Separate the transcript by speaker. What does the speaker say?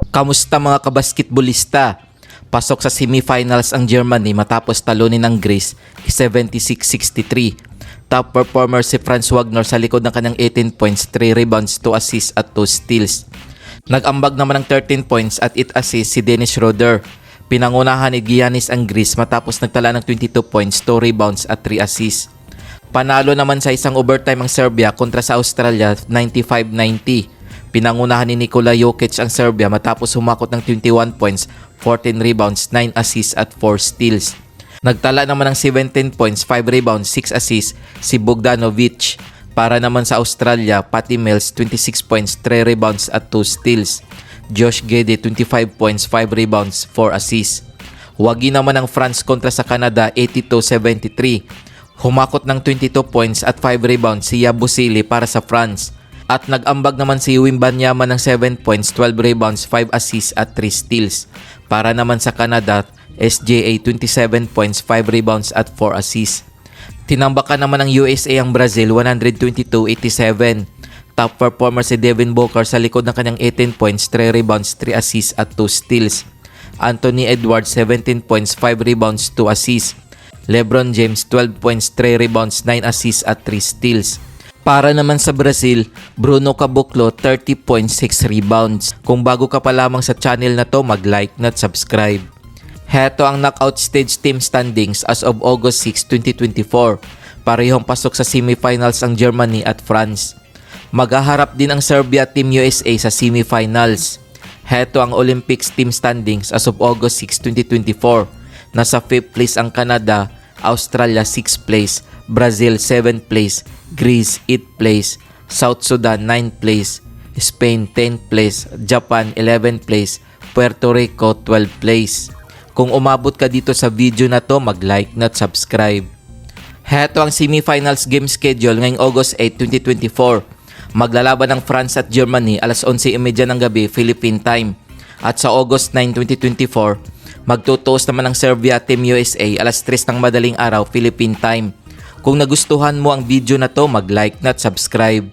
Speaker 1: Kamusta mga kabasketbolista? Pasok sa semifinals ang Germany matapos talunin ng Greece 76-63. Top performer si Franz Wagner sa likod ng kanyang 18 points, 3 rebounds, 2 assists at 2 steals. Nag-ambag naman ng 13 points at 8 assists si Dennis Schroeder. Pinangunahan ni Giannis ang Greece matapos nagtala ng 22 points, 2 rebounds at 3 assists. Panalo naman sa isang overtime ang Serbia kontra sa Australia 95-90. Pinangunahan ni Nikola Jokic ang Serbia matapos humakot ng 21 points, 14 rebounds, 9 assists at 4 steals. Nagtala naman ng 17 points, 5 rebounds, 6 assists si Bogdanovic. Para naman sa Australia, Patty Mills 26 points, 3 rebounds at 2 steals. Josh Giddey 25 points, 5 rebounds, 4 assists. Wagi naman ang France kontra sa Canada 82-73. Humakot ng 22 points at 5 rebounds si Yabusele para sa France. At nag-ambag naman si Wembanyama ng 7 points, 12 rebounds, 5 assists at 3 steals. Para naman sa Canada, SGA 27 points, 5 rebounds at 4 assists. Tinambakan naman ng USA ang Brazil 122-87. Top performer si Devin Booker sa likod ng kanyang 18 points, 3 rebounds, 3 assists at 2 steals. Anthony Edwards 17 points, 5 rebounds, 2 assists. LeBron James 12 points, 3 rebounds, 9 assists at 3 steals. Para naman sa Brazil, Bruno Caboclo 30 points, 6 rebounds. Kung bago ka pa lamang sa channel na to, mag-like at subscribe. Heto ang knockout stage team standings as of August 6, 2024. Parehong pasok sa semifinals ang Germany at France. Maghaharap din ang Serbia at Team USA sa semifinals. Heto ang Olympics team standings as of August 6, 2024. Nasa 5th place ang Canada, Australia 6th place, Brazil 7th place, Greece 8th place, South Sudan 9th place, Spain 10th place, Japan 11th place, Puerto Rico 12th place. Kung umabot ka dito sa video na to, mag-like at subscribe. Heto ang semifinals game schedule ngayong August 8, 2024. Maglalaban ng France at Germany alas 11:30 ng gabi Philippine time. At sa August 9, 2024, magtutuos naman ng Serbia at Team USA alas 3 ng madaling araw Philippine time. Kung nagustuhan mo ang video na to, mag-like at subscribe.